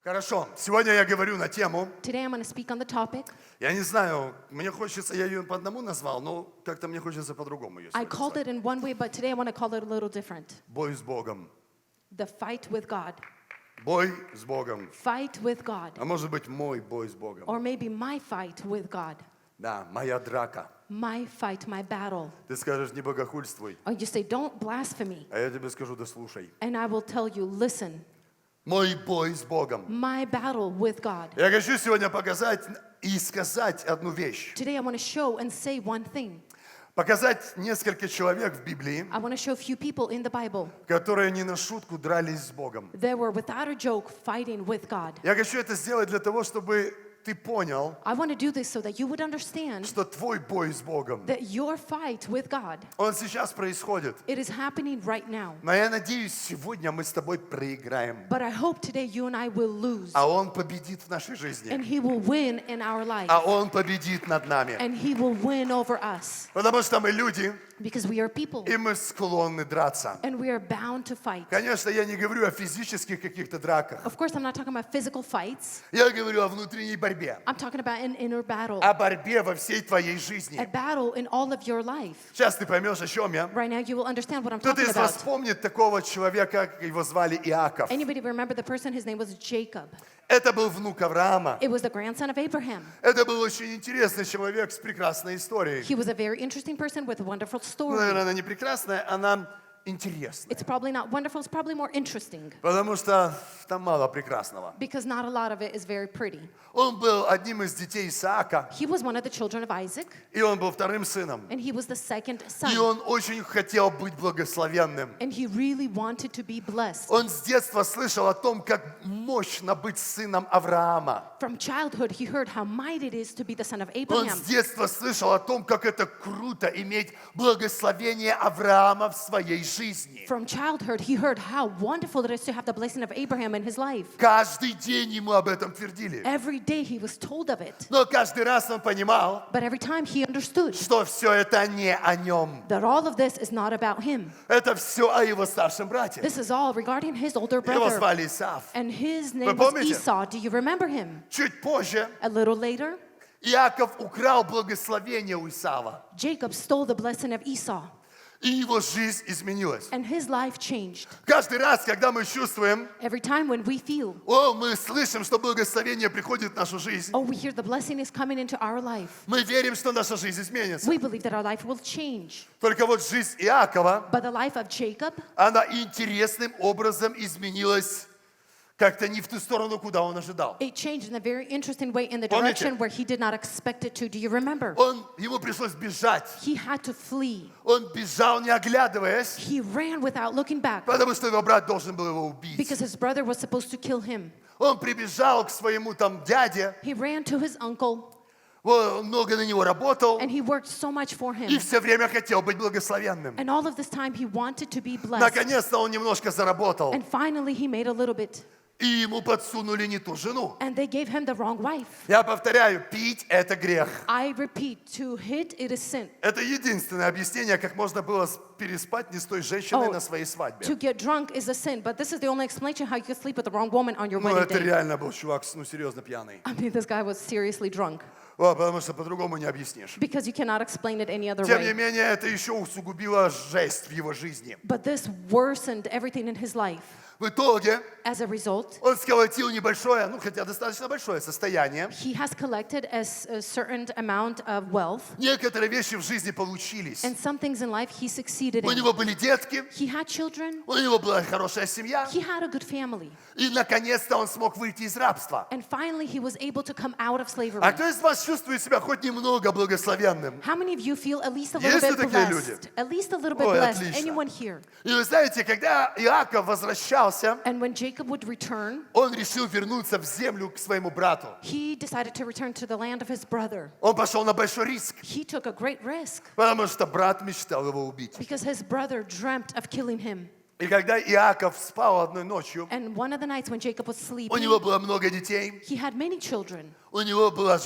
Хорошо, сегодня я говорю на тему, Today I'm going to speak on the topic. я не знаю, мне хочется, я ее по одному назвал, но как-то мне хочется по-другому ее I сегодня called назвать. it in one way, but today I want to call it a little different. Бой с Богом. The fight with God. Бой с Богом. Fight with God. А может быть, мой бой с Богом. Or maybe my fight with God. Да, моя драка. My fight, my battle. Ты скажешь, не богохульствуй. Or you say, don't blaspheme. А я тебе скажу, да слушай. And I will tell you, listen, Мой бой с Богом. my battle with God. Я хочу сегодня показать и сказать одну вещь. Today I want to show and say one thing. Показать несколько человек в Библии, I want to show a few people in the Bible. которые не на шутку дрались с Богом. They were, without a joke, fighting with God. Я хочу это сделать для того, чтобы ты понял, I want to do this so that you would understand что твой бой с Богом, that your fight with God, он сейчас происходит. it is happening right now. Но я надеюсь, сегодня мы с тобой проиграем. But I hope today you and I will lose. А Он победит в нашей And жизни. he will win in our life. А Он победит над нами. And he will win over us. Потому что мы люди, Because we are people. и мы склонны драться. And we are bound to fight. Конечно, я не говорю о физических каких-то драках. Of course, I'm not talking about physical fights. Я говорю о внутренней борьбе. I'm talking about an inner battle. О борьбе во всей твоей жизни. A battle in all of your life. Сейчас ты поймешь, о чем я. Right now, you will understand what I'm Кто-то talking из вас about. помнит такого человека, его звали Иаков. Anybody remember the person? His name was Jacob. Это был внук Авраама. It was the grandson of Abraham. Это был очень интересный человек с прекрасной историей. He was a very interesting person with a wonderful Ну, story. наверное, она не прекрасная, она интересная. It's probably not wonderful, it's probably more interesting. Потому что там мало прекрасного. Because not a lot of it is very pretty. Он был одним из детей Исаака, He was one of the children of Isaac, и он был вторым сыном. and he was the second И son. он очень хотел быть благословенным. And he really wanted to be blessed. Он с детства слышал о том, как мощно быть сыном Авраама. From childhood, he heard how mighty it is to be the son of Он Abraham. с детства слышал о том, как это круто иметь благословение Авраама в своей жизни. From childhood, he heard how wonderful it is to have the blessing of Abraham in his life. Каждый день ему об этом твердили. Every day he was told of it. Но каждый раз он понимал, But every time he understood что все это не о нем. that all of this is not about him. Это все о его старшем брате. This is all regarding his older Его brother. звали Исав. And his name Вы was помните? Esau. Do you remember him? Чуть позже A little later, Иаков украл благословение у Исава. Jacob stole the blessing of Esau. И его жизнь изменилась. And his life changed. Каждый раз, когда мы чувствуем, Every time when we feel, мы слышим, что благословение приходит в нашу жизнь, oh, we hear the blessing is coming into our life, мы верим, что наша жизнь изменится. we believe that our life will change. Только вот жизнь Иакова, But the life of Jacob, она интересным образом изменилась как-то не в ту сторону, куда он ожидал. it changed in a very interesting way in the Помните? direction where he did not expect it to. Do you remember? Ему пришлось бежать. He had to flee. Он бежал, не оглядываясь, He ran without looking back потому что его брат должен был его убить. because his brother was supposed to kill him. Он прибежал к своему там дяде, He ran to his uncle он много на него работал and he worked so much for him. и все время хотел быть благословенным. And all of this time he wanted to be blessed. Наконец-то он немножко заработал, And finally he made a little bit. и ему подсунули не ту жену. And they gave him the wrong wife. Я повторяю, пить – это грех. I repeat, to hit it is sin. Это единственное объяснение, как можно было переспать не с той женщиной на своей свадьбе. To get drunk is a sin, but this is the only explanation how you can sleep with the wrong woman on your Ну, wedding это day. реально был чувак, серьезно пьяный. I mean, this guy was seriously drunk Потому что по-другому не объяснишь. because you cannot explain it any other Тем не way. менее, это еще усугубило жесть в его жизни. But this worsened everything in his life. В итоге As a result, он сколотил небольшое, хотя достаточно большое состояние. he has collected a certain amount of wealth, Некоторые вещи в жизни получились. and some things in life he succeeded У in. него были детки, He had children, у него была хорошая семья. he had a good family, И, наконец-то, он смог выйти из рабства. and finally he was able to come out of slavery. А кто из вас чувствует себя хоть немного благословенным? How many of you feel at least a little Есть ли bit такие люди? blessed? At least a little bit Ой, blessed. отлично. Anyone here? И вы знаете, когда Иаков возвращался, And when Jacob would return, он решил вернуться в землю к своему брату. he decided to return to the land of his brother. Он пошел на большой риск, He took a great risk потому что брат мечтал его убить. because his brother dreamt of killing him. И когда Иаков спал одной ночью, And one of the nights when Jacob was у sleeping, него было много детей, he had many children. у него было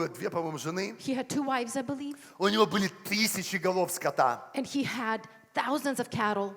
две, по-моему, жены, He had 2 wives, I believe, у него были 1000 голов скота. and he had thousands of cattle.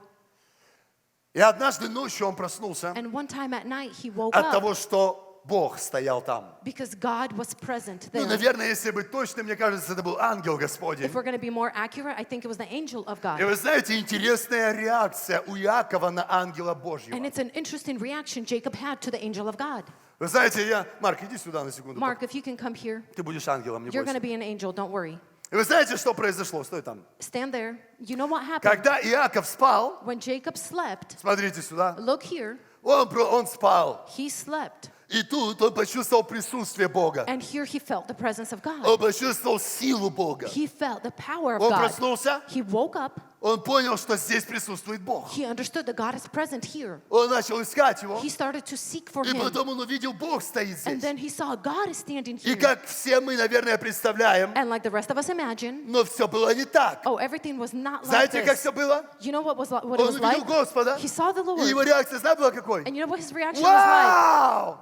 И однажды ночью он проснулся And one time at night, he woke от up того, что Бог стоял там. because God was present Ну, there. наверное, если быть точным, мне кажется, это был ангел Господень. If we're going to be more accurate, I think it was the angel of И God. вы знаете, интересная реакция у Иакова на ангела And Божьего. it's an interesting reaction Jacob had to the angel of God. Вы знаете, Марк, иди сюда на секунду. Mark, if you can come here, Ты будешь ангелом, не you're going to бойся. be an angel, don't worry. И вы знаете, что произошло? Стой там. Stand there. You know what happened? Когда Иаков спал, When Jacob slept, смотрите сюда, look here, он спал. he slept. И тут он почувствовал присутствие Бога. And here he felt the presence of God. Он почувствовал силу Бога. He felt the power of Он God. проснулся, He woke up. он понял, что здесь присутствует Бог. He understood that God is present here. Он начал искать его, He started to seek for и him. потом он увидел, Бог стоит And здесь. then he saw God is standing И here. как все мы, наверное, представляем, And like the rest of us imagine, но все было не так. oh, everything was not like Знаете, как this. все было? You know what it Он was увидел like? Господа, He saw the и его Lord. реакция, знаете, была какой? And you know what his reaction was like? Вау!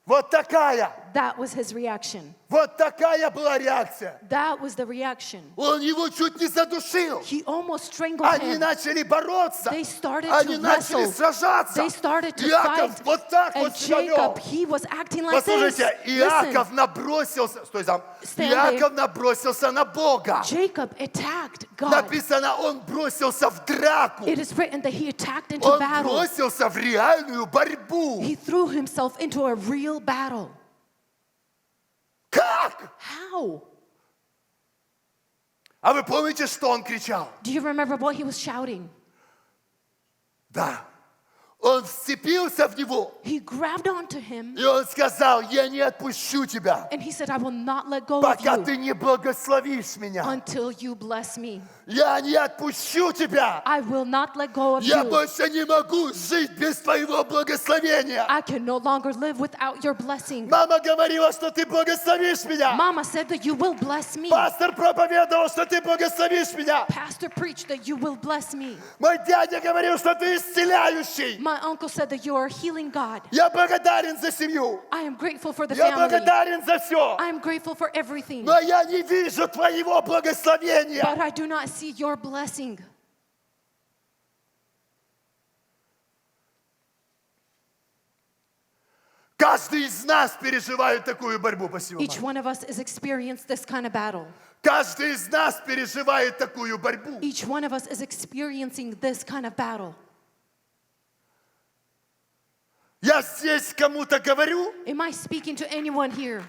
Вот такая, That was his reaction. вот такая была реакция. That was the reaction. Он его чуть не задушил. He almost strangled Они him. начали бороться. They started Они to начали wrestle. сражаться. They started to Иаков fight. вот так And вот себя вел. Jacob, he was acting like this. Послушайте, Listen, Иаков набросился, стой там, Stand Иаков набросился на Бога. Jacob attacked God. Написано, он бросился в драку. It is written that he attacked into Он battle. бросился в реальную борьбу. He threw himself into a real battle. Как? How? А вы помните, что он кричал? Do you remember what he was shouting? Да. Он вцепился в него, He grabbed onto him и он сказал, я не отпущу тебя, and he said, I will not let go of пока you ты не благословишь меня. until you bless me. Я не отпущу тебя. I will not let go of Я you. больше не могу жить без твоего благословения. I can no longer live without your blessing. Мама говорила, что ты благословишь меня. Mama said that you will bless me. Пастор проповедовал, что ты благословишь меня. Pastor preached that you will bless me. Мой дядя говорил, что ты исцеляющий. My uncle said that you are a healing God. Я благодарен за семью. I am grateful for the Я family. благодарен за все. I am grateful for everything. Но я не вижу твоего благословения. But I do not see your blessing. Каждый из нас переживает такую борьбу. Спасибо, Each Марк. one of us has experienced this kind of battle. Каждый из нас переживает такую борьбу. Each one of us is experiencing this kind of battle. Я здесь кому-то говорю, Am I speaking to anyone here?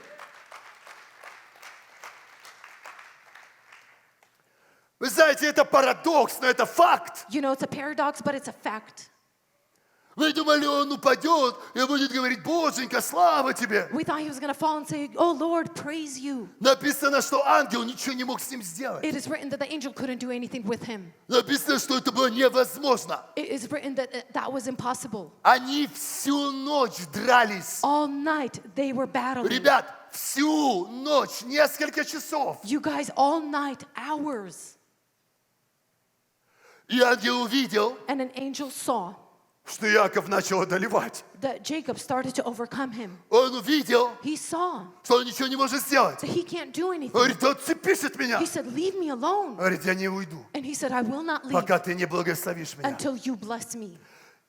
вы знаете, это парадокс, но это факт. You know, it's a paradox, but it's a fact. Вы думали, он упадет и будет говорить, Боженька, слава тебе. We thought he was going to fall and say, oh Lord, praise you. Написано, что ангел ничего не мог с ним сделать. It is written that the angel couldn't do anything with him. Написано, что это было невозможно. It is written that that was impossible. Они всю ночь дрались. All night they were battling. Ребят, всю ночь, несколько часов. You guys, all night, hours. И ангел увидел, And an angel saw что Иаков начал одолевать. that Jacob started to overcome him. Он увидел, He saw что он ничего не может сделать. that he can't do Он anything. говорит, отцепись от меня. He said, leave me alone. Он говорит, я не уйду, And he said, I will not leave пока ты не благословишь меня. until you bless me.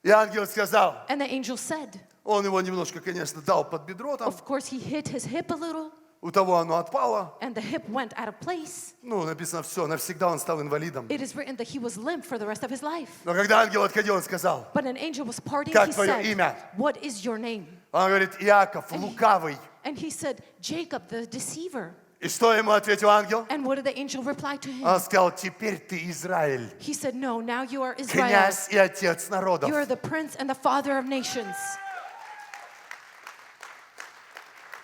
И ангел сказал, And the angel said, он его немножко, конечно, дал под бедро там. of course he hit his hip a little, У того оно отпало. and the hip went out of place. Ну, написано все, навсегда он стал инвалидом. It is written that he was limp for the rest of his life. Но когда ангел отходил, он сказал, But an angel was parting, Как he твое said, имя? what is your name? он говорит, Иаков, лукавый. And he said, Jacob, the deceiver. И что ему ответил ангел? And what did the angel reply to him? Он сказал, теперь ты Израиль, He said, no, now you are Israel. князь и отец народов. You are the prince and the father of nations.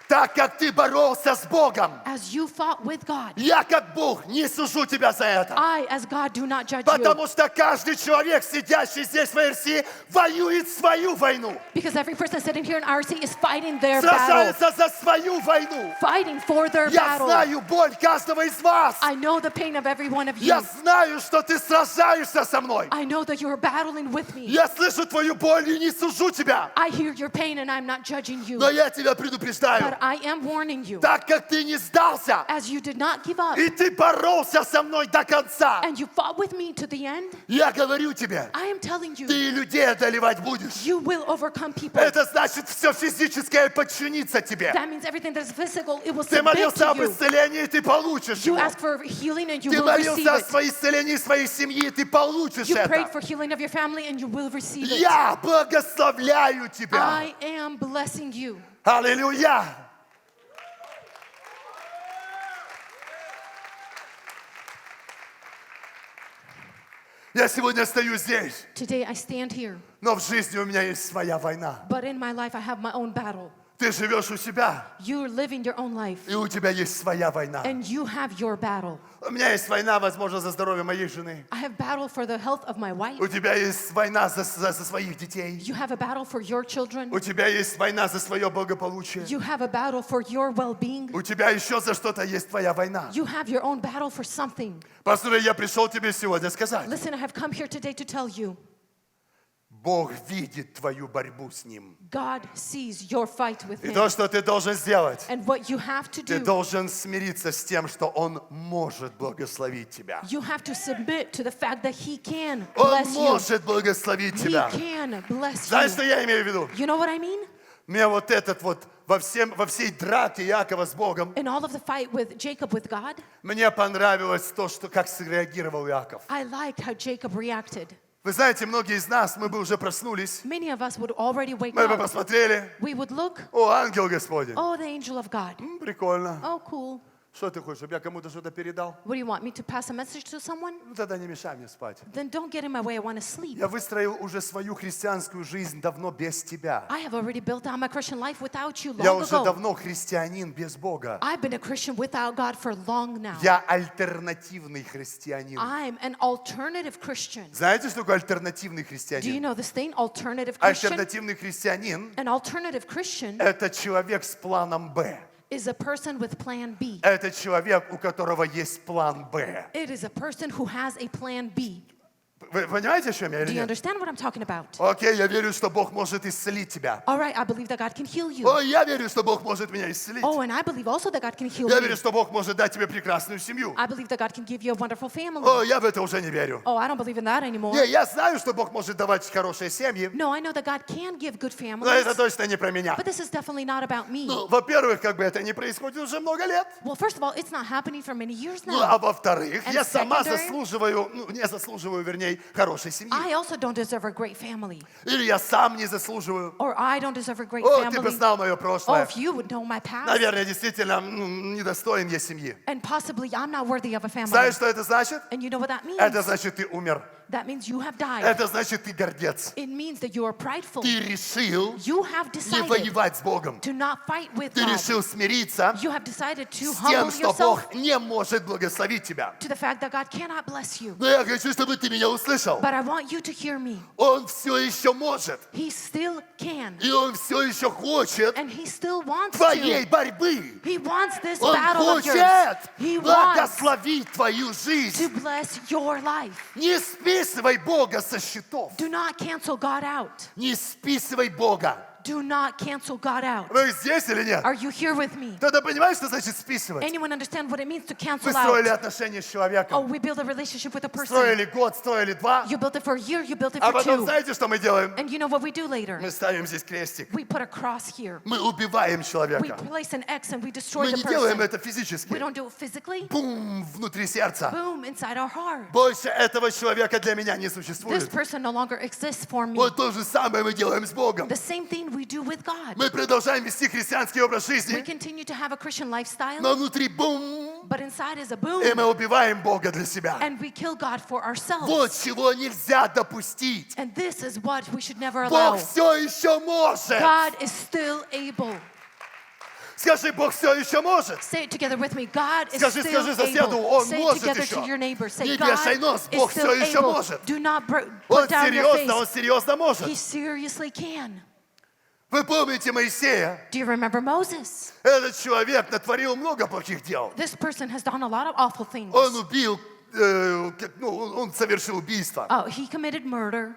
Так как ты боролся с Богом, As you fought with God, я как Бог не сужу тебя за это. I, as God, do not judge you. Потому что каждый человек, сидящий здесь в РС, воюет свою войну. Because every person sitting here in RC is fighting their battle. Сражается за свою войну. Fighting for their Я battle. знаю боль каждого из вас. I know the pain of every one of you. Я знаю, что ты сражаешься со мной. I know that you are battling with me. Я слышу твою боль и не сужу тебя. I hear your pain and I'm not judging you. Но я тебя But предупреждаю. I am warning you, так как ты не сдался, as you did not give up, и ты боролся со мной до конца, and you fought with me to the end, я говорю тебе, I am telling you, ты людей одолевать будешь. you will overcome people. Это значит, все физическое подчинится тебе. That means everything that is physical, it will Ты submit молился to об you. исцелении, ты получишь You его. ask for healing and you Ты will receive молился о it. своей исцелении своей семьи, ты получишь You prayed это. for healing of your family and you will receive it. Я благословляю тебя. I am blessing you. Аллилуйя. Я сегодня стою здесь, Today I stand here, но в жизни у меня есть своя война. but in my life I have my own battle. Ты живешь у себя, You're living your own life, и у тебя есть своя война. and you have your battle. У меня есть война, возможно, за здоровье моей жены. I have battle for the health of my wife. У тебя есть война за своих детей. You have a battle for your children. У тебя есть война за свое благополучие. You have a battle for your well-being. У тебя еще за что-то есть твоя война. You have your own battle for something. Послушай, я пришел тебе сегодня сказать. Listen, I have come here today to tell you, Бог видит твою борьбу с Ним. God sees your fight with И Him. то, что ты должен сделать, And what you have to ты do, должен смириться с тем, что Он может благословить тебя. you have to submit to the fact that He can Он bless you. может благословить He тебя. can bless Знаешь, что you. я имею в виду? You know what I mean? Мне вот этот вот во всей драке Иакова с Богом, In all of the fight with Jacob with God, мне понравилось то, что как среагировал Иаков. I liked how Jacob reacted. Вы знаете, многие из нас, мы бы уже проснулись, Many of us would already wake мы бы up. посмотрели, We would look, о, ангел Господень, oh, the angel of God. прикольно. Oh, cool. Что ты хочешь, чтобы я кому-то что-то передал? What do you want me to pass a message to someone? Ну тогда не мешай мне спать. Then don't get in my way. I want to sleep. Я выстроил уже свою христианскую жизнь давно без тебя. I have already built out my Christian life without you Я long уже ago. давно христианин без Бога. I've been a Christian without God for long now. Я альтернативный христианин. I'm an alternative Christian. Знаете, что такое альтернативный Do you христианин? know this thing, alternative Christian? Альтернативный христианин An alternative Christian – это человек с планом «Б». is a person with plan B. Это человек, у которого есть план «Б». It is a person who has a plan B. Вы понимаете, о чем я Do или you нет? understand what I'm talking about? Окей, я верю, что Бог может исцелить тебя. All right, I believe that God can heal you. О, я верю, что Бог может меня исцелить. Oh, and I believe also that God can heal Я me. верю, что Бог может дать тебе прекрасную семью. I believe that God can give you a wonderful family. О, я в это уже не верю. Oh, I don't believe in that anymore. Я знаю, что Бог может давать хорошие семьи, No, I know that God can give good но это families, точно не про меня. but this is definitely not about me. Ну, во-первых, как бы это не происходит уже много лет. Well, first of all, it's not happening for many years Ну, а now. во-вторых, And я сама secondary? заслуживаю, ну, не заслуживаю, вернее, хорошей семьи. I also don't deserve a great family. Или я сам не заслуживаю. Or I don't deserve a great О, ты бы family. знал мое Oh, прошлое. if you would know my past. Наверное, действительно, недостоин я семьи. And possibly I'm not worthy of a family. Знаешь, что это значит? And you know what that means? Это значит, ты умер. That means you have died. Это значит, ты гордец. It means that you are prideful. Ты решил You have не decided воевать с Богом. to not fight with Ты God. решил смириться You have decided to с тем, humble что yourself Бог не может благословить тебя. to the fact that God cannot bless you. Но я хочу, чтобы ты меня услышал. But I want you to hear me. Он все еще может. He still can. И он все еще хочет And he still wants твоей to. борьбы. He wants this Он battle of yours. хочет He wants благословить твою to жизнь. bless your life. Не списывай Бога со счетов. Do not cancel God out. Не списывай Бога. Do not cancel God out. Вы здесь или нет? Are you here with me? Кто-то понимает, что значит списывать? Anyone understand what it means to cancel Вы строили out? отношения с Oh, человеком. we build a relationship with a person. Строили год, строили два. You built it for a year, you built it А for потом 2. знаете, что мы делаем? And you know what we do later? Мы ставим здесь крестик. We put a cross here. Мы убиваем We человека. place an X and we destroy Мы the не делаем person. это We физически. don't do it physically. Бум! Внутри сердца. Boom, inside our heart. Больше этого человека для меня не This существует. person no longer exists for me. Вот то же самое мы делаем с Богом. The same thing we do with God. Мы продолжаем вести христианский образ We жизни, continue to have a Christian lifestyle, но внутри бум! but inside is a И boom. мы убиваем Бога для себя. And we kill God for ourselves. Вот чего нельзя допустить. And this is what we should never Бог allow. все еще может. God is still able. Скажи, Бог все еще может. Say it together with me. God is Скажи still соседу, able. Он Say it может together еще. to your neighbor. Say, Не God вешай нос, is Бог still все еще able. может. Do not Он put down your серьезно, Он face. серьезно He может. seriously can. Вы помните Моисея? Do you remember Moses? Этот человек натворил много плохих дел. This person has done a lot of awful things. Он убил, он совершил убийство. Oh, he committed murder.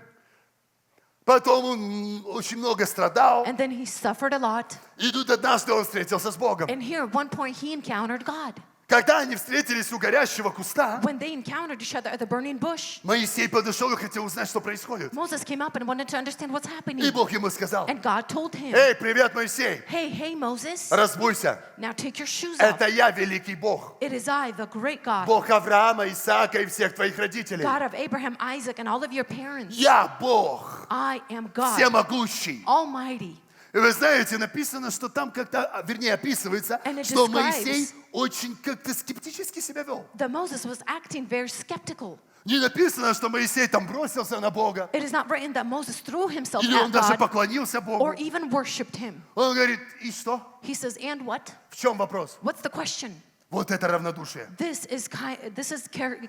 Потом он очень много страдал. And then he suffered a lot. И тут однажды он встретился с Богом. And here at one point he encountered God. Когда они встретились у горящего куста, When they encountered each other at the burning bush, Моисей подошел и хотел узнать, что происходит. Moses came up and wanted to understand what's И happening. Бог ему сказал: And God told him, «Эй, привет, Моисей, hey, Moses, разбуйся. now take your shoes off. Это я, великий Бог. It is I, the great God, Бог Авраама, Исаака и всех твоих родителей. God of Abraham, Isaac, and all of your parents. Я Бог, I am God, всемогущий». Almighty. И вы знаете, написано, что там как-то, вернее, описывается, And it что describes- Моисей очень как-то скептически себя вел. That Moses was acting very skeptical. Не написано, что Моисей там бросился на Бога. It is not written that Moses threw himself Или он at даже God поклонился Богу. or even worshipped him. Он говорит: и что? He says, and what? В чем вопрос? What's the question? Вот это равнодушие. This is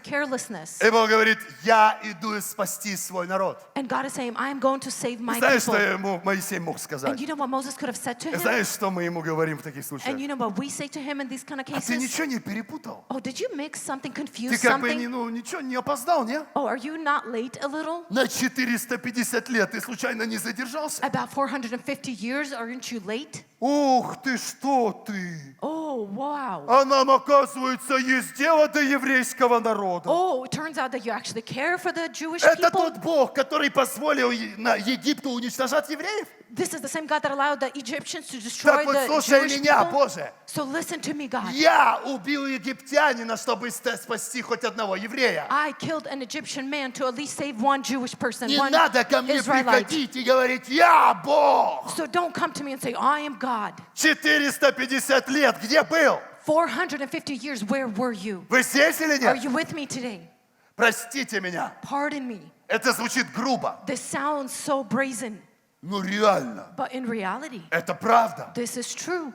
carelessness. И Бог говорит: я иду спасти свой народ. And God is saying, I am going to save my Знаешь, что people. ему Моисей мог сказать? And you know what Moses could have said to him? Знаешь, что мы ему говорим в таких And случаях? you know what we say to him in these kind of А ты cases? ничего не перепутал? Oh, did you mix something, Ты confuse как бы something? ничего не опоздал, не? Oh, are you not late a little? На 450 лет ты случайно не задержался? About 450 years, aren't you late? Ух ты, что ты! Oh, wow. А нам, оказывается, есть дело до еврейского народа. Oh, it turns out that you actually care for the Jewish Это people. тот Бог, который позволил Египту уничтожать евреев. This is the same God that allowed the Egyptians to destroy Так вот, the слушай Jewish меня, people. Боже. So listen to me, God. Я убил египтянина, чтобы спасти хоть одного еврея. I killed an Egyptian man to at least save one Jewish person, Не one надо ко мне Israelite. приходить и говорить: я Бог. So don't come to me and say, I am God. 450 лет где был? 450 years, where were you? Вы здесь или Are нет? you with me today? Простите меня. Pardon me. Это звучит грубо. This sounds so brazen, Но реально, but in reality, это правда. this is true.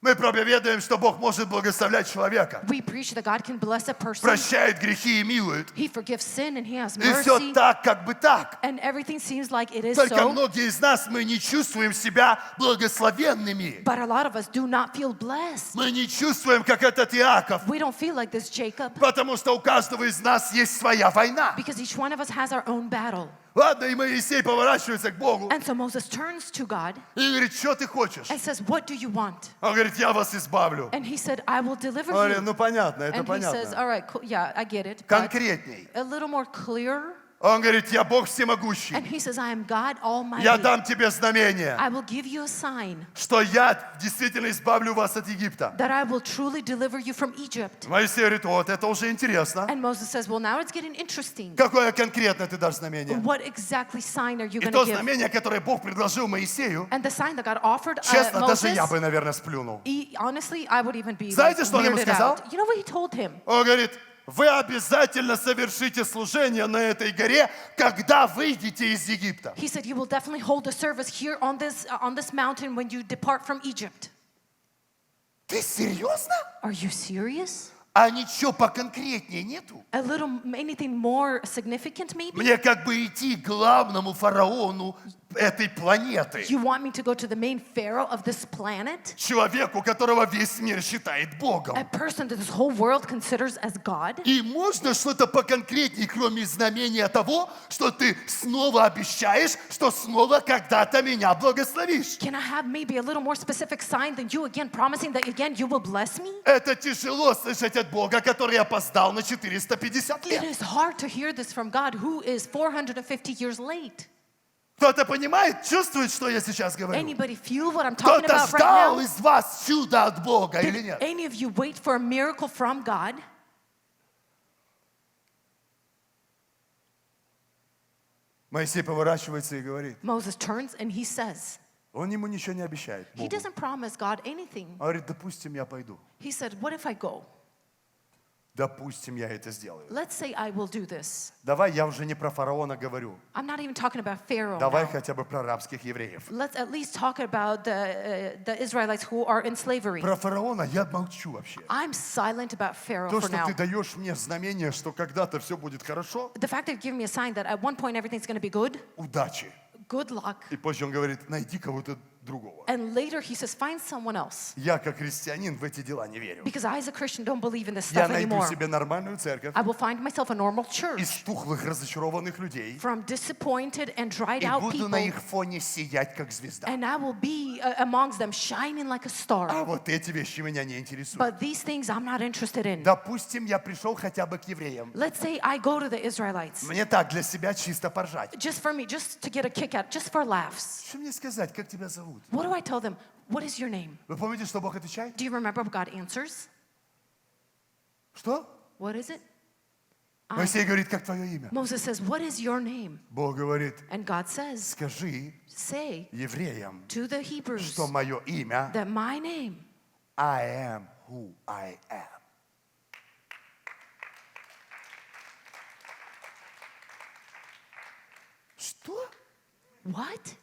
Мы проповедуем, что Бог может благословлять человека. We preach that God can bless a person. Прощает грехи и милует. He forgives sin and He has И все mercy. так, как бы так. And everything seems like it is Только so. многие из нас, мы не чувствуем себя благословенными. But a lot of us do not feel blessed. Мы не чувствуем, как этот Иаков. We don't feel like this Jacob Потому что у каждого из нас есть своя война. because each one of us has our own battle. Ладно, и Моисей поворачивается к Богу And so Moses turns to God и говорит: что ты хочешь? and says, what do you want? Он говорит: я вас избавлю. And he said, I will deliver Он говорит: you. ну понятно, это And he says, понятно. all right, cool, yeah, I get it. But Конкретней. a little more clear. Он говорит: я Бог всемогущий. And he says, I am God Almighty. Я дам тебе знамение, I will give you a sign что я действительно избавлю вас от Египта. that I will truly deliver you from Egypt. Моисей говорит: вот это уже интересно. And Moses says, well, now it's getting interesting. Какое конкретно ты дашь знамение? What exactly sign are you И going то to give? знамение, которое Бог предложил Моисею, And the sign that God offered честно, даже Moses, я бы, наверное, сплюнул. honestly, I would even be Знаете, like, что он ему weirded сказал? out. You know what he told him? Он говорит: вы обязательно совершите служение на этой горе, когда выйдете из Египта. He said, you will definitely hold a service here on this mountain when you depart from Egypt. Ты серьезно? Are you serious? А ничего поконкретнее нету? Anything more significant maybe? Мне как бы идти к главному фараону этой планеты. You want me to go to the main pharaoh of this planet? Человеку, которого весь мир считает Богом. A person that this whole world considers as God? И можно что-то поконкретнее, кроме знамения того, что ты снова обещаешь, что снова когда-то меня благословишь. Can I have maybe a little more specific sign than you again promising that again you will bless me? Это тяжело слышать от Бога, который опоздал на 450 It лет. is hard to hear this from God who is 450 years late. Кто-то понимает, чувствует, что я сейчас говорю? Anybody feel what I'm talking Кто-то about right ждал now? из вас чуда от Бога или Did нет? any of you wait for a miracle from God? Моисей поворачивается и говорит, Moses turns and he says, он ему ничего не обещает. he Богу. doesn't promise God anything. Он говорит: допустим, я пойду. He said, what if I go? Допустим, я это сделаю. Let's say I will do this. Давай, я уже не про фараона говорю. I'm not even talking about Pharaoh Давай now. хотя бы про арабских евреев. Let's at least talk about the Israelites who are in slavery. Про фараона я молчу вообще. I'm silent about Pharaoh То, for что now. ты даешь мне знамение, что когда-то все будет хорошо, The fact that you've given me a sign that at one point everything's going to be good, удачи. good luck. И позже он говорит: найди кого-то другого. And later he says, find someone else. Я как христианин в эти дела не верю. Because I as a Christian don't believe in this Я stuff найду anymore. себе нормальную церковь I will find myself a normal из church тухлых, разочарованных людей from disappointed and dried и out буду на people. их фоне сиять, как звезда. And I will be amongst them shining like a star. А вот эти вещи меня не интересуют. But these things I'm not interested in. Допустим, я пришел хотя бы к евреям. Let's say I go to the Israelites. Мне так для себя чисто поржать. Just for me, just to get a kick out, just for laughs. Что мне сказать, как тебя зовут? What do I tell them? What is your name? Вы помните, что Бог отвечает? Do you remember what God answers? Что? What is it? Моисей говорит, как твое имя? Moses says, what is your name? Бог говорит, And God says, скажи say евреям, to the Hebrews что мое имя that my name, I am who I am. Что? what?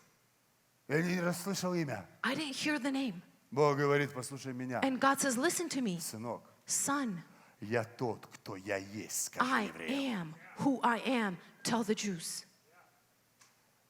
Я не расслышал имя. I didn't hear the name. Бог говорит, послушай меня, And God says, listen to me, сынок. son, Я тот, кто я есть, скажи I евреям. am who I am. Tell the Jews.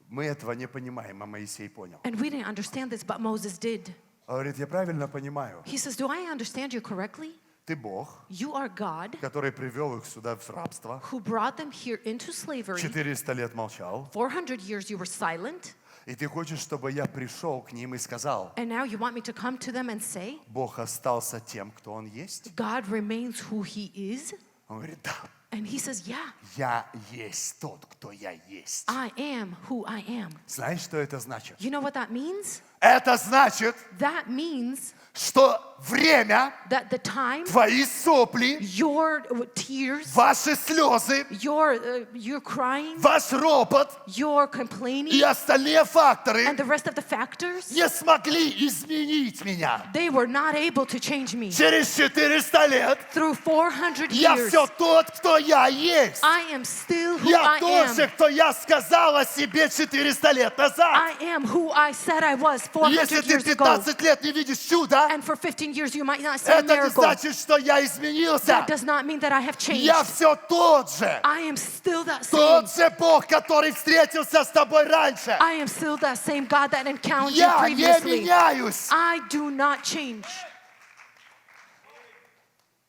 Мы этого не понимаем, а Моисей понял. And we didn't understand this, but Moses did. Говорит, я правильно понимаю. He says, do I understand you correctly? Ты Бог, You are God который привел их сюда в рабство. who brought them here into slavery. 400 лет молчал. 400 years you were silent, И ты хочешь, чтобы я пришел к ним и сказал, and now you want me to come to them and say, Бог остался тем, кто Он есть? God remains who he is? Он говорит, да, And he says, yeah, я есть тот, кто я есть. I am who I am. Знаешь, что это значит? You know what that means? Это значит, That means что время, that the time, твои сопли, your tears, ваши слезы, your crying, ваш ропот your и complaining, остальные факторы and the rest of the factors, не смогли изменить меня. they were not able to change me. Через 400 лет Through 400 я years, все тот, кто я есть. I am still who Я I тот же, am. кто я сказал о себе 400 лет назад. I am who I said I was 400 Если ты years ago. 15 лет не видишь чуда, And for 15 years you might not see a это не miracle. значит, что я изменился. That does not mean that I have changed. Я все тот же. I am still that same. Тот же Бог, который встретился с тобой раньше. I am still that same God that encountered you Я не previously. меняюсь. I do not change.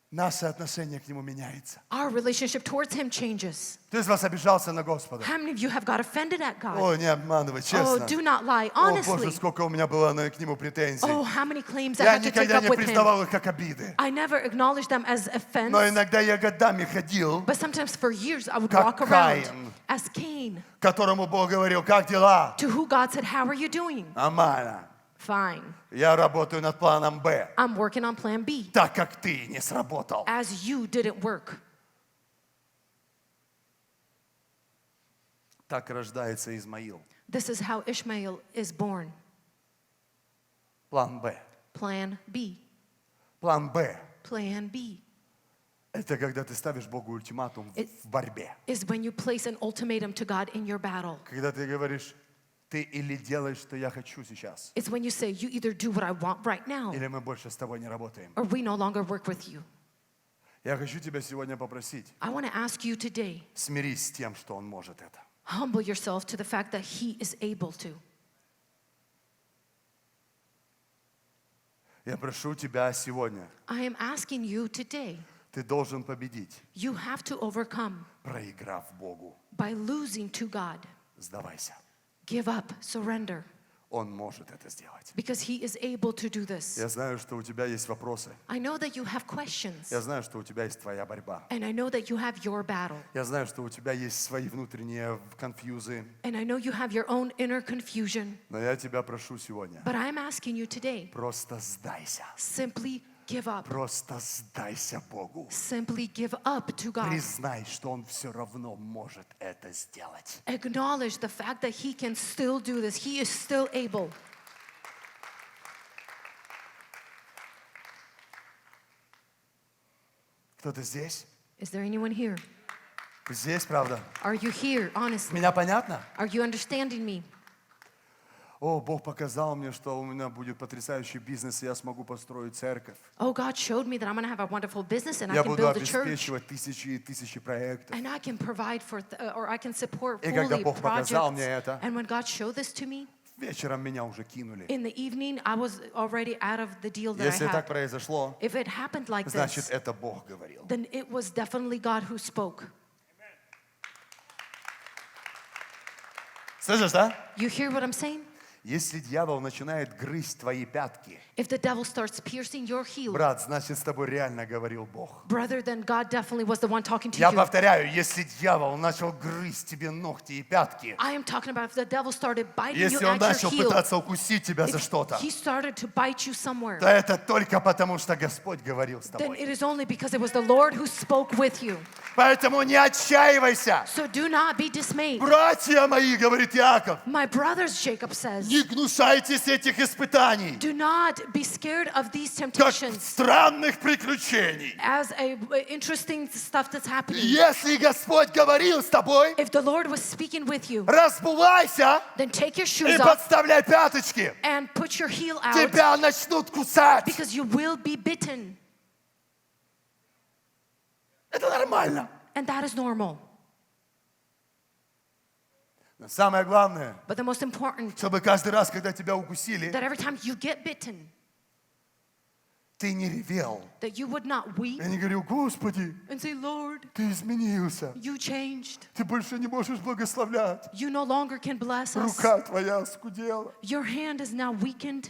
Наше отношение к Нему меняется. Our relationship towards Him changes. Кто из вас обижался на Господа? How many of you have got offended at God? Ой, не обманывай, честно. Oh, do not lie. О, Honestly. Боже, сколько у меня было к Нему претензий. Oh, how many claims I Я had to take никогда up не with Him. признавал их как обиды. I never acknowledged them as offense. Но иногда я годами ходил, But sometimes for years I would Как walk around Каин. as Cain, которому Бог говорил, как дела? to who God said, how are you doing? Нормально. Fine. Я работаю над планом Б, I'm working on plan B. так как ты не сработал. As you didn't work. Так рождается Измаил. This is how Ishmael is born. План Б. Plan B. План Б Plan B – это когда ты ставишь Богу ультиматум It- в борьбе. is when you place an ultimatum to God in your battle. Когда ты говоришь, ты или делаешь, что я хочу сейчас, It's when you say, you either do what I want right now, или мы больше с тобой не работаем. or we no longer work with you. Я хочу тебя сегодня попросить, I want to ask you today, смирись с тем, что Он может это. humble yourself to the fact that He is able to. Я прошу тебя сегодня, I am asking you today, ты должен победить, you have to overcome проиграв Богу. by losing to God. Сдавайся. Give up, surrender, Он может это сделать. because He is able to do this. Я знаю, что у тебя есть вопросы. I know that you have questions, Я знаю, что у тебя есть твоя борьба. and I know that you have your battle, Я знаю, что у тебя есть свои внутренние конфьюзы. and I know you have your own inner confusion. Но я тебя прошу сегодня, But I'm asking you today, просто сдайся. simply give up. Просто сдайся Богу. Simply give up to God. Признай, что Он все равно может это сделать. Acknowledge the fact that He can still do this. He is still able. Кто-то здесь? Is there anyone here? Здесь, правда? Are you here, honestly? Меня понятно? Are you understanding me? О, Бог показал мне, что у меня будет потрясающий бизнес, и я смогу построить церковь. Oh, God showed me that I'm going to have a wonderful business and I Я can буду build a church. обеспечивать тысячи и тысячи проектов. And I can provide for, or I can support И когда fully Бог показал мне projects. это, And when God showed this to me, Вечером меня уже кинули. In the evening, I was already out of the deal that Если I так had. произошло, If it happened like значит, this, это Бог говорил. then it was definitely God who spoke. Слышишь, да? You hear what I'm saying? Если дьявол начинает грызть твои пятки, If the devil starts piercing your heel, брат, значит, с тобой реально говорил Бог. brother, then God definitely was the one talking to Я you. повторяю, если дьявол начал грызть тебе ногти и пятки, I am talking about if the devil started biting you если он at your начал heel, пытаться укусить тебя за if что-то, he started to bite you somewhere, то это только потому, что Господь говорил с then тобой. it is only because it was the Lord who spoke with you. Поэтому не отчаивайся. So do not be dismayed. Братья мои, говорит Иаков, My brothers, Jacob says, не гнушайтесь этих испытаний, do not be scared of these как temptations странных приключений. as a interesting stuff that's happening. Если Господь говорил с тобой, If the Lord was speaking with you, разбувайся then take your и shoes off подставляй пяточки. and put your heel out Тебя начнут кусать. because you will be bitten. Это нормально. And that is normal. Но самое главное, But the most important, чтобы каждый раз, когда тебя укусили, that every time you get bitten, ты не ревел. that you would not weep Я не говорю, Господи, and say, Lord, ты изменился. you changed. Ты больше не можешь благословлять. You no longer can bless us. Рука твоя оскудела. Your hand is now weakened.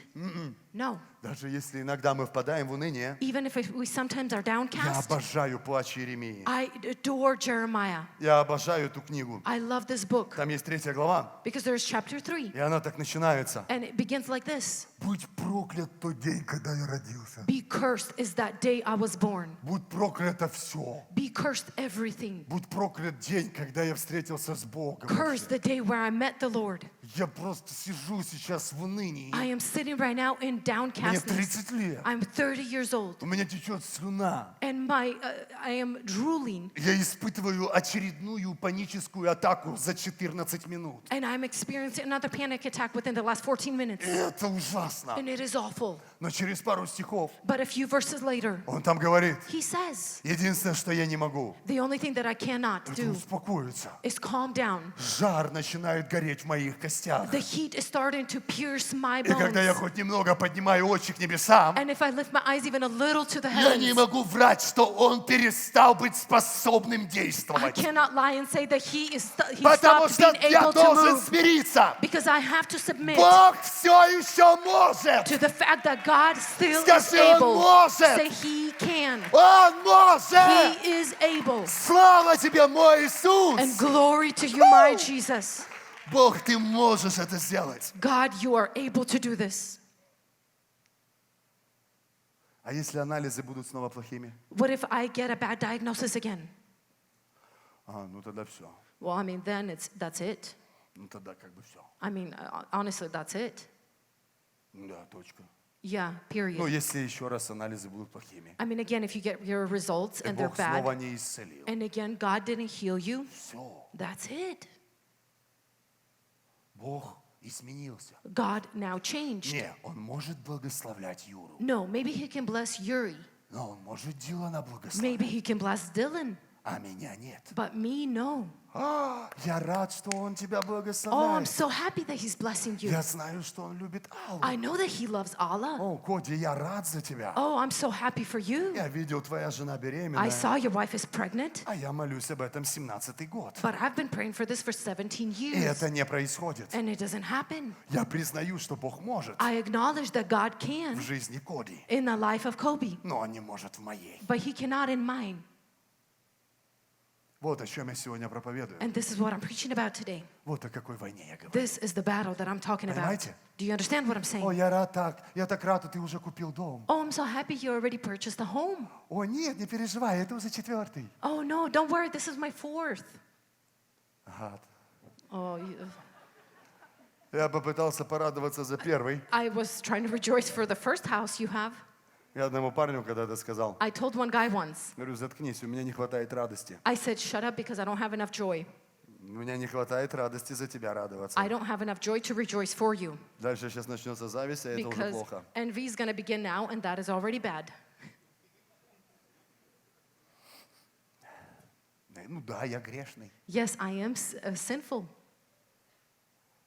No. Даже если иногда мы впадаем в уныние, Even if we sometimes are я downcast, обожаю плач Иеремии. I adore Jeremiah. Я обожаю эту книгу. I love this book Там есть 3 глава, because there's chapter 3 и она так начинается. and it begins like this. Будь проклят тот день, когда я родился. Be cursed is that day I was born. Будь проклято все. Be cursed everything. Будь проклят день, когда я встретился с Богом. Cursed the day where I met the Lord. Я просто сижу сейчас в унынии. I am sitting right now in Мне downcastness. 30 лет. I'm 30 years old У меня течет слюна. and I am drooling Я испытываю очередную паническую атаку за 14 минут. and I'm experiencing another panic attack within the last 14 minutes. И это ужасно. And it is awful. Но через пару стихов But a few verses later, он там говорит, he says, единственное, что я не могу, the only thing that I cannot это do успокоиться. is calm down. Жар начинает гореть в моих костях. The heat is starting to pierce my И когда я bones. хоть немного поднимаю очи к небесам, And if I lift my eyes even a little to the я не heavens, могу врать, что он перестал быть способным I действовать. cannot lie and say that he Потому stopped что being я able to должен move. смириться. Because I have to submit Бог все еще может. to the fact that God still is Скажи, Он able. может. Say he can. Он может. He is able. Слава тебе, мой Иисус. And glory to you, my Jesus. Бог, ты можешь это сделать. God, you are able to do this. А если анализы будут снова плохими? What if I get a bad diagnosis again? Ну тогда все. Well, I mean, then that's it. Ну тогда как бы все. I mean, honestly, that's it. Да, точка. Yeah, period. Ну, если еще раз анализы будут плохими. I mean, again, if you get your results И and they're Бог снова bad, не исцелил. and again, God didn't heal you, Все. that's it. Бог изменился. God now changed. Не, Он может благословлять Юру. No, maybe he can bless Yuri. Но Он может Дилана благословить. Maybe he can bless Dylan. А меня нет. But me, no. Я рад, что Он тебя Oh, I'm благословляет. so happy that he's blessing you. Я знаю, что Он любит Аллу. I know that he loves Allah. О, Коди, я рад за тебя. Oh, I'm so happy for you. Я видел, твоя жена I беременная. saw your wife is pregnant, А я молюсь об этом 17-й год. but I've been praying for this for 17 И years, это не происходит. and it doesn't happen. Я признаю, что Бог может I acknowledge that God в can жизни Коди, in the life of Kobe, но Он не может в моей. but he cannot in mine. Вот о чем я сегодня проповедую. And this is what I'm preaching about today. Вот о какой войне я говорю. This is the battle that I'm talking about. Понимаете? Do you understand what I'm О, saying? я рад так. Я так рад, что ты уже купил дом. Oh, I'm so happy you already purchased a home. О, нет, не переживай, это уже 4-й. Oh, no, don't worry, this is my 4th. Ага. Oh, Я попытался порадоваться за 1-й. I was trying to rejoice for the first house you have. Я одному парню когда-то сказал, I told one guy once, говорю, заткнись, у меня не хватает радости. I said, shut up because I don't have enough joy. У меня не хватает радости за тебя радоваться. I don't have enough joy to rejoice for you. Дальше сейчас начнется зависть, а это уже Because плохо. envy is going to begin now, and that is already bad. Ну да, я грешный. Yes, I am sinful.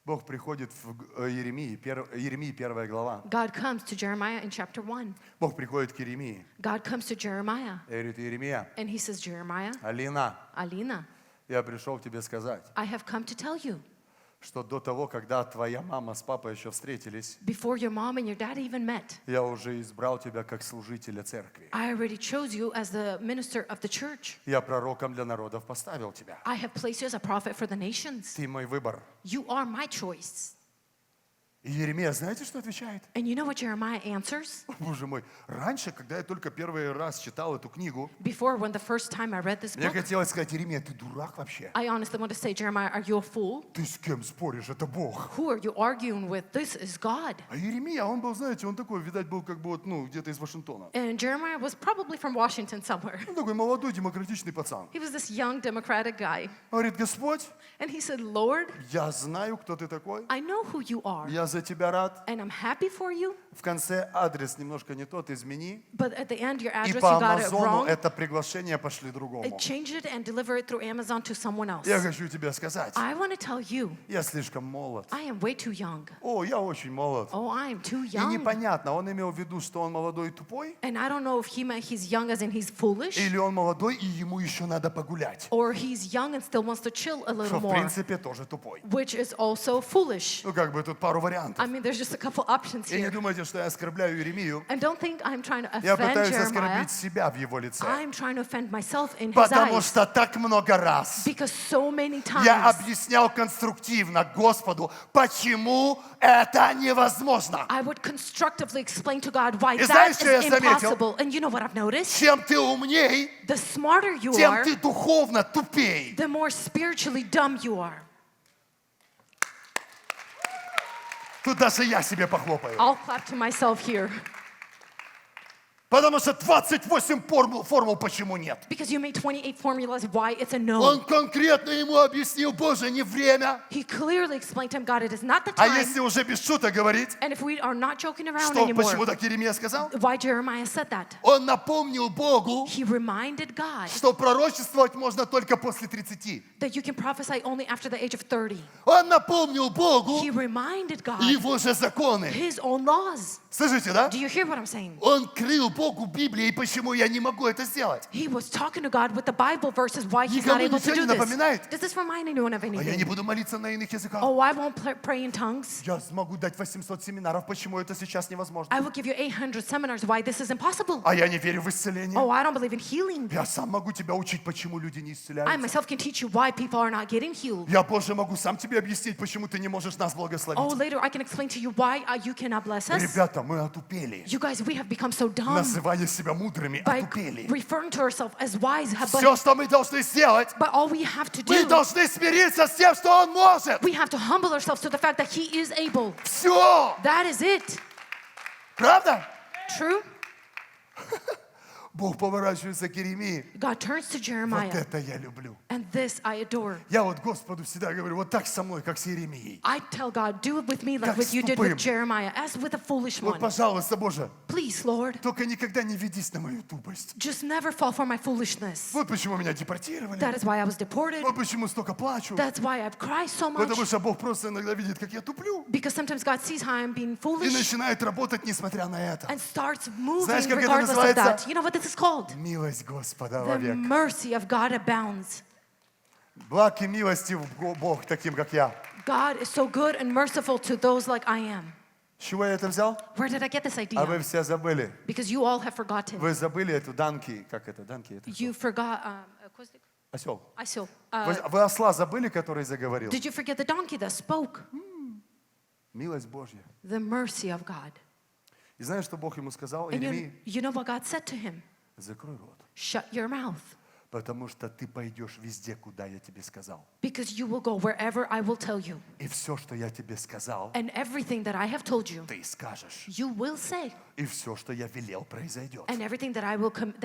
Бог приходит в Иеремии, Иеремии 1 глава. God comes to Jeremiah in chapter 1. Бог приходит к Иеремии. God comes to Jeremiah И говорит: Иеремия, and he says, Jeremiah, Алина, Alina, я пришел к тебе сказать, I have come to tell you, что до того, когда твоя мама с папой еще встретились, before your mom and your dad even met, я уже избрал тебя как служителя церкви. I already chose you as the minister of the church. Я пророком для народов поставил тебя. I have placed you as a prophet for the nations. Ты мой выбор. You are my choice. И Иеремия, знаете, что отвечает? And you know what Jeremiah answers? Боже мой, раньше, когда я только первый раз читал эту книгу, Before, when the first time I read this мне book, хотелось сказать: Иеремия, ты дурак вообще? I honestly want to say, Jeremiah, are you a fool? Ты с кем споришь? Это Бог. Who are you arguing with? This is God. А Иеремия, он был, знаете, он такой, видать, был как бы вот, где-то из Вашингтона. And Jeremiah was probably from Washington somewhere. Он такой молодой, демократичный пацан. He was this young democratic guy. Говорит: Господь, And he said, Lord, я знаю, кто ты такой. I know who you are. Я за тебя рад. And I'm happy for you. В конце адрес немножко не тот, измени. But at the end, your И address, по you got it Амазону wrong. это приглашение пошли другому. Change it and deliver it through Amazon to someone else. Я хочу тебе сказать, I want to tell you, я слишком молод. I am way too young. О, я очень молод. Oh, I am too И young. непонятно, он имел в виду, что он молодой и тупой, And I don't know if he meant he's young as in he's foolish, или он молодой и ему еще надо погулять. or he's young and still wants to chill a little Что в more, принципе тоже тупой. which is also foolish. Ну как бы тут пару вариантов. I mean, there's just a couple options И не here. думайте, что я оскорбляю Иеремию. And don't think I'm trying to Я offend пытаюсь Jeremiah. оскорбить себя в его лице. I'm trying to offend myself in his Потому eyes. что так много раз Because so many я times объяснял конструктивно Господу, почему это невозможно. I would constructively explain to God why И знаешь, that что я is заметил? impossible. And you know what I've noticed? Чем ты умней, The smarter you тем are, ты духовно тупей. the more spiritually dumb you are. Тут даже я себе похлопаю. I'll clap to myself here. Потому что 28 формул почему нет. Because you made 28 formulas why it's a no. Он конкретно ему объяснил: Боже, не время. He clearly explained to him, God, it is not the А time. если уже без шуток говорить, And if we are not joking around что, почему anymore, так Иеремия сказал? why Jeremiah said that? Он напомнил Богу, He reminded God что пророчествовать можно только после 30. that you can prophesy only after the age of 30. Он напомнил Богу He reminded God его же законы. his own laws. Слышите, да? Do you hear what I'm saying? Он крыл Богу Библии, и почему я не могу это сделать? He was talking to God with the Bible verses why he's not Никому able to ничего do не this. напоминает? Does this remind anyone of А я не anything? буду молиться на иных языках. Oh, I won't pray in tongues. Я смогу дать 800 семинаров, почему это сейчас невозможно? I will give you 800 seminars why this is impossible. А я не верю в исцеление. Oh, I don't believe in healing. Я сам могу тебя учить, почему люди не I исцеляются. myself can teach you why people are not getting healed. Я позже могу сам тебе объяснить, почему ты не можешь нас Oh, благословить. later I can explain to you why you cannot bless us. Ребята, мы отупели. You guys, we have become so dumb Называя себя мудрыми, by отупели. referring to ourselves as wise, Все, что мы должны сделать, but all we have to мы do, должны смириться с тем, что Он может. we have to humble ourselves to the fact that He is able. Все. That is it. Правда? True? Бог поворачивается к Иеремии. God turns to Вот Jeremiah, это я люблю. and this I adore. Я вот Господу всегда говорю, вот так со мной, как с Иеремией. I tell God, do it with me like Как what с you did тупым. with Jeremiah, as with a foolish Вот, one. пожалуйста, Боже, Please, Lord, только никогда не ведись на мою тупость. just never fall for my foolishness. Вот почему меня депортировали. That is why I was deported. Вот почему столько плачу. That's why I cry so much. Потому что Бог просто иногда видит, как я туплю. Because sometimes God sees how I'm being И foolish начинает работать, несмотря на это. and starts moving Знаешь, как это regardless of называется? that. You know what this is called? Милость Господа The вовек. mercy of God abounds. Благ и милостив Бог таким, как я. God is so good and merciful to those like I am. С чего я это взял? Where did I get this А вы idea? все забыли. Because you all have forgotten. Вы забыли эту данки. Как это? Данки? Это You forgot. осел. Осел. Вы осла забыли, который заговорил? Did you forget the donkey that spoke? Милость Божья. The mercy of God. И знаешь, что Бог ему сказал? And Иеремии, you know what God said to him? закрой рот. Shut your mouth. Потому что ты пойдешь везде, куда я тебе сказал. Because you will go wherever I will tell you. И все, что я тебе сказал, And everything that I have told you, ты скажешь. you will say. И все, что я велел, произойдет. And everything that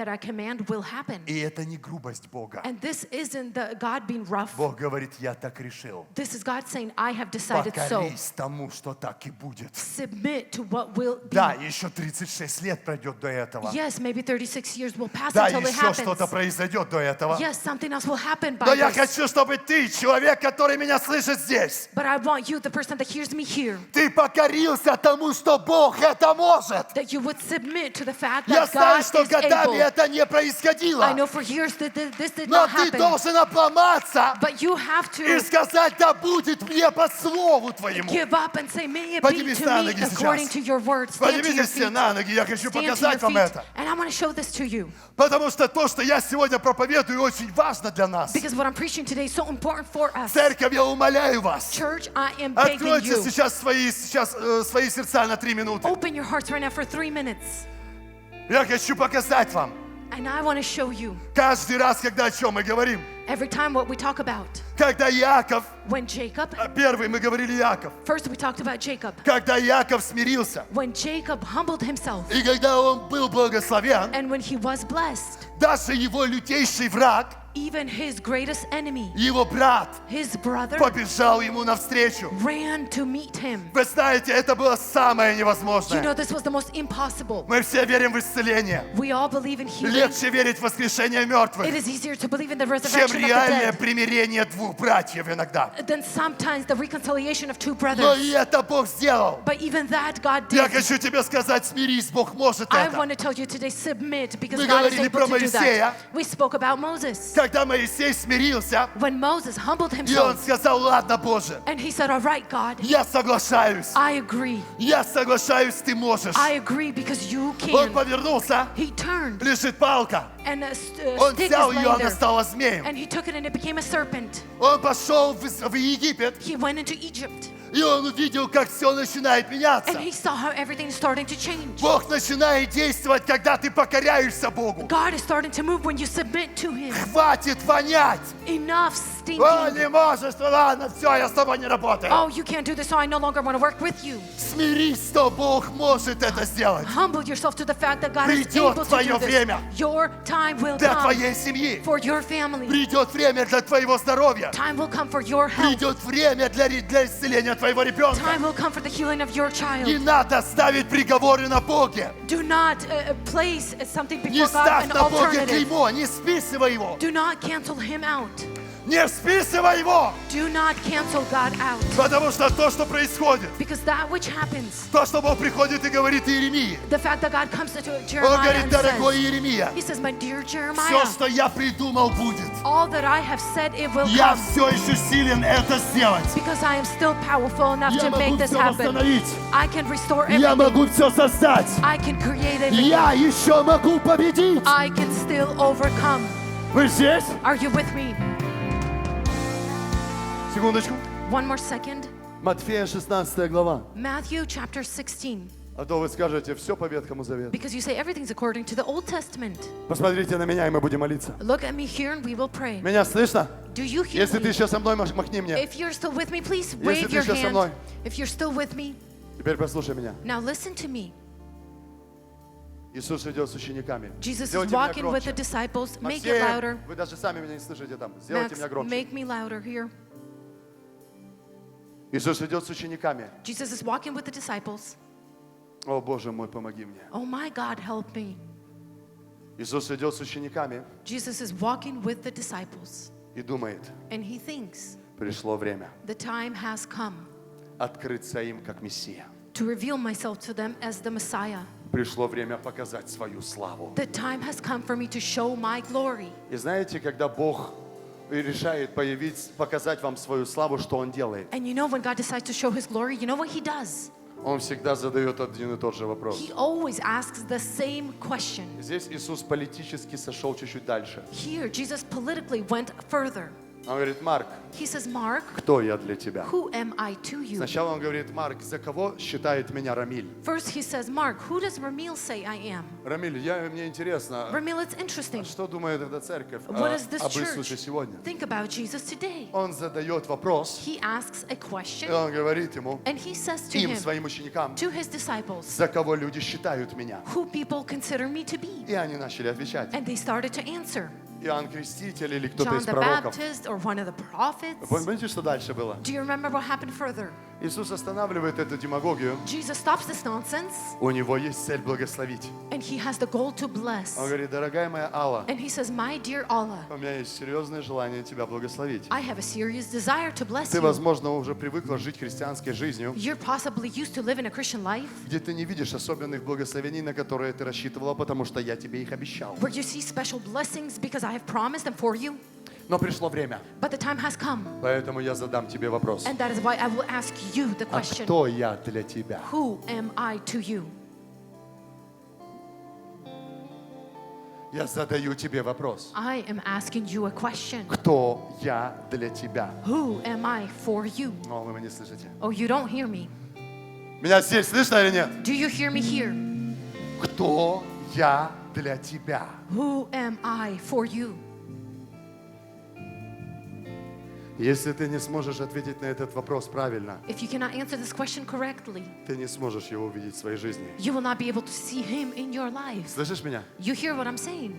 I command will happen. И это не грубость Бога. And this isn't the God being rough. Бог говорит, я так решил. This is God saying, I have decided so. Покорись тому, что так и будет. Submit to what will be. Да, еще 36 лет пройдет до этого. Yes, maybe 36 years will pass Да, until it еще что-то happens. произойдет до до этого. Yes, something else will happen Но by я this. хочу, чтобы ты, человек, который меня слышит здесь, But I want you, the person that hears me here, ты покорился тому, что Бог это может. that you would submit to the fact Я that знаю, God что is годами able. это не происходило. I know for years that this did Но not ты happen. должен обломаться But you have и to сказать, да будет мне по слову твоему. give up and say, may it be Поднимись to на me ноги according сейчас. to your word. Stand to your Поднимитесь все feet. на ноги, я хочу Stand to your показать вам feet. это. And I want to show this to you. Потому что то, что я сегодня проповедую, очень важно для нас. Because what I'm preaching today is so important for us. Церковь, я умоляю вас. Church, I am begging Откройте you. сейчас свои сердца на 3 минуты. Open your hearts right now for 3 minutes. Я хочу показать вам. And I want to show you Каждый раз, когда о чем мы говорим. every time what we talk about. Когда Иаков, When Jacob, первый мы говорили Иаков. first we talked about Jacob. Когда Иаков смирился, When Jacob humbled himself и когда он был благословен, and when he was blessed, даже его лютейший враг, even his greatest enemy, его брат, his brother, побежал ему навстречу. ran to meet him. Вы знаете, это было самое You невозможное. know, this was the most impossible. Мы все верим в исцеление. We all believe in healing. Легче верить в воскрешение It мертвых, is easier to believe in the чем resurrection of the реальное dead примирение двух братьев иногда. than sometimes the reconciliation of two Но brothers. и это Бог сделал. But even that God Я did. хочу тебе сказать, смирись, Бог может I это. want to tell you today, submit, because Мы God is говорили able про to do Моисея. that. We spoke about Moses. Когда Моисей смирился, When Moses humbled и он himself, сказал, ладно, Боже, and he said, all right, God, я соглашаюсь. I agree. Я соглашаюсь, ты можешь. I agree because you Он can. повернулся, He turned, лежит палка. and a Он stick is взял ее, laying она there. стала змеем. And he took it, and it became a serpent. Он пошел в Египет, He went into Egypt, и он увидел, как все начинает меняться. and he saw how everything is starting to change. Бог начинает действовать, когда ты покоряешься Богу. God is starting to move when you submit to Him. Хватит вонять. Enough О, stinking. не можешь, ну ладно, все, я с тобой не работаю. Oh, you can't do this, so I no longer want to work with you. Смирись, что Бог может это сделать Humble yourself to the fact that God is Придет able to твое do this. время. Your time will для come твоей семьи. for your family. Придет время для твоего здоровья. Time will come for your health. Придет время для исцеления твоего ребенка. Time will come for the healing of your Не child. надо ставить приговоры на Боге. Do not place something Не before God, ставь an на Боге alternative. клеймо, не списывай его. Do not cancel Him out. Не списывай его. Do not cancel God out. Потому что то, что происходит, Because that which happens, то, что Бог приходит и говорит Иеремии, the fact that God comes to Он Jeremiah говорит, and дорогой says, Иеремия, He says, my dear все, Jeremiah, что я придумал, будет. all that I have said, it will Я come. все еще силен это сделать. Because I am still powerful enough Я to make могу this все happen. восстановить. I can restore Я everything. могу все создать. I can create everything. Я еще могу победить. I can still overcome. Вы здесь? Are you with me? Секундочку. One more second. Матфея 16 глава. Matthew chapter 16. А то вы скажете, все по Ветхому Завету. Because you say everything's according to the Old Testament. Посмотрите на меня, и мы будем молиться. Look at me here and we will pray. Меня слышно? Do you hear Если ты me? сейчас со мной, махни мне. If you're still with me, please Если wave ты your сейчас со мной. hand. If you're still with me, Теперь послушай меня. now listen to me. Иисус идет с учениками. Jesus is Сделайте меня walking with the громче. disciples. Make Максим, it louder. вы даже сами меня не слышите там. Сделайте Max, меня громче. make me louder here. Иисус идет с учениками. Jesus is walking with the disciples. О, Боже мой, помоги мне. Oh my God, help me. Иисус идет с учениками Jesus is walking with the disciples. и думает, And he thinks пришло время the time has come открыться им как Мессия. to reveal myself to them as the Messiah. Пришло время показать свою славу. The time has come for me to show my glory. И знаете, когда Бог решает показать вам свою славу, что Он делает? And you know when God decides to show his glory, you know what he does? Он всегда задает один и тот же вопрос. He always asks the same question. Здесь Иисус политически сошел чуть-чуть дальше. Here, Jesus politically went further. Он говорит, Марк, He says, Mark, кто я для тебя? who am I to you? Сначала он говорит, Марк, за кого считает меня Рамиль? First he says, Mark, who does Ramil say I am? Рамиль, мне интересно, Ramil, it's interesting. что думает эта церковь What is this об Иисусе church сегодня? think about Jesus today? Он задает вопрос, He asks a и question, он говорит ему, and he says to им, him, своим ученикам, to his disciples, за кого люди считают меня? who people consider me to be? И они начали отвечать. And they started to answer. Иоанн Креститель или кто-то John из the пророков. Baptist or one of the prophets. Помните, что дальше было? Do you remember what happened further? Иисус останавливает эту демагогию. Jesus stops this nonsense, У Него есть цель благословить. and he has the goal to bless. Он говорит: дорогая моя Алла, And he says, my dear Allah, у меня есть серьезное желание тебя благословить. I have a serious desire to bless Ты, you. возможно, уже привыкла жить христианской жизнью, You're possibly used to live in a Christian life где ты не видишь особенных благословений, на которые ты рассчитывала, потому что я тебе их обещал. where you see special blessings because I have promised them for you. Но пришло время, But the time has come, поэтому я задам тебе вопрос. and that is why I will ask you the А question, кто я для тебя? who am I to you? Я задаю тебе вопрос. I am asking you a question. Кто я для тебя? Who am I for you? О, вы меня не слышите. Oh, you don't hear me. Меня здесь слышно или нет? Do you hear me here? Кто я для тебя? Who am I for you? Если ты не сможешь ответить на этот вопрос правильно, If you cannot answer this question correctly, ты не сможешь его увидеть в своей жизни. you will not be able to see him in your life. Слышишь меня? You hear what I'm saying?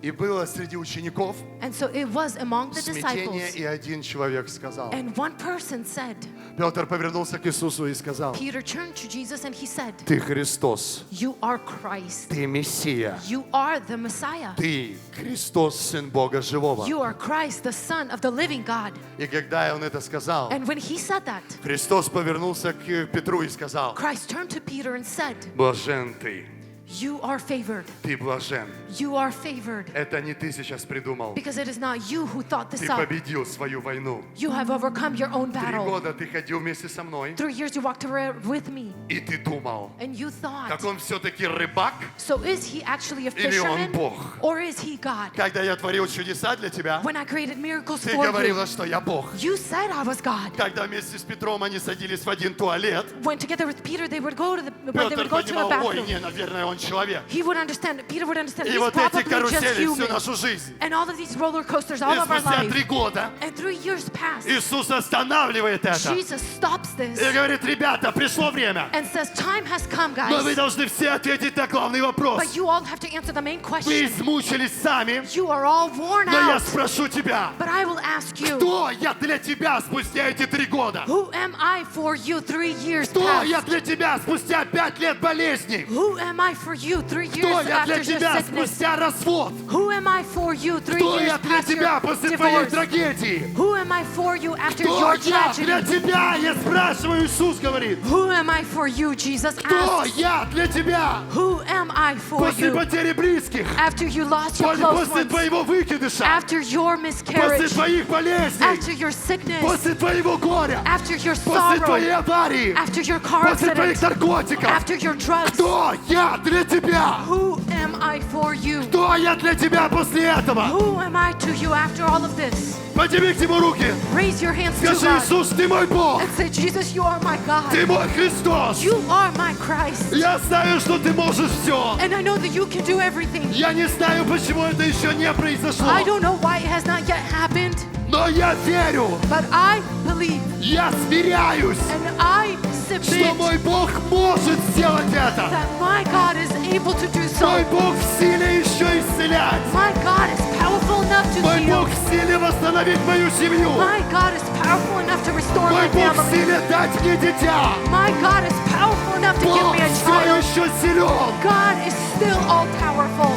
И было среди учеников And so it was among the смятение, disciples. и один человек сказал. And one person said, Петр повернулся к Иисусу и сказал: Peter turned to Jesus and he said, Ты Христос, you are Christ. ты Мессия, You are the Messiah. ты Христос, Сын Бога Живого. You are Christ, the Son of the living God. И когда он это сказал, And when he said that, Христос повернулся к Петру и сказал: Christ turned to Peter and said, Блажен ты, you are favored. ты блажен. You are favored. Это не ты сейчас придумал. Because it is not you who thought this Ты up. победил свою войну. You have overcome your own 3 battle. года ты ходил вместе со мной, 3 years you walked around with me. и ты думал, And you thought, как он все-таки рыбак, so is he actually a или он fisherman? Бог. Or is he God? Когда я творил чудеса для тебя, When I created miracles ты for you, говорила, что я Бог. you said I was God. Когда вместе с Петром они садились в один туалет, When together with Peter they would go to the Петр понимал: ой, bathroom. не, наверное, он человек. He would understand, Peter would understand, И he's вот эти probably just карусели всю human. нашу жизнь. And all of these roller coasters, И all of our спустя life. 3 года And 3 years passed. Иисус останавливает это. Jesus stops this И говорит: ребята, пришло время. and says, time has come, Но вы guys. должны все ответить на главный вопрос. But you all have to answer the main Вы question. измучились сами, You are all worn но я out. спрошу тебя, But I will ask you, кто я для тебя спустя эти 3 года? who am I for you 3 years Кто я past? для тебя спустя 5 лет болезней? Who am I for you 3 Кто years я для after your тебя sickness? спустя развод? Who am I for you 3 Кто years я для past тебя your после твоей divorce? трагедии? Who am I for you after Кто your я для tragedy? тебя? Я спрашиваю, Иисус говорит. Who am I for you? Jesus Кто asks. я для тебя? Who am I for После you потери близких, after you lost your close после ones? твоего выкидыша, After your после miscarriage? твоих болезней, After your sickness? после твоего горя, After your после твоей sorrow? аварии, After your car после твоих accident? наркотиков. After your drugs? Кто я для тебя? Who am I for you? Кто я для тебя после этого? Who am I to you after all of this? Подними к нему руки. Raise your hands to Скажи: God Иисус, ты мой Бог. and say, Jesus, you are my Ты God. мой Христос. You are my Christ. Я знаю, что ты можешь все. And I know that you can do everything. Я не знаю, почему это еще не произошло. I don't know why it has not yet happened, Но я верю, but I believe я смиряюсь, and I что submit мой Бог может сделать это. that my God is able to do Мой so. Бог в силе еще исцелять. My God is powerful enough to Мой heal. Бог в силе восстановить мою семью. My God is powerful enough to restore Мой my Бог в family. силе дать мне дитя. My God is powerful enough to give Бог me a все child. еще силен. God is still all powerful.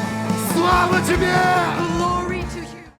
Слава тебе!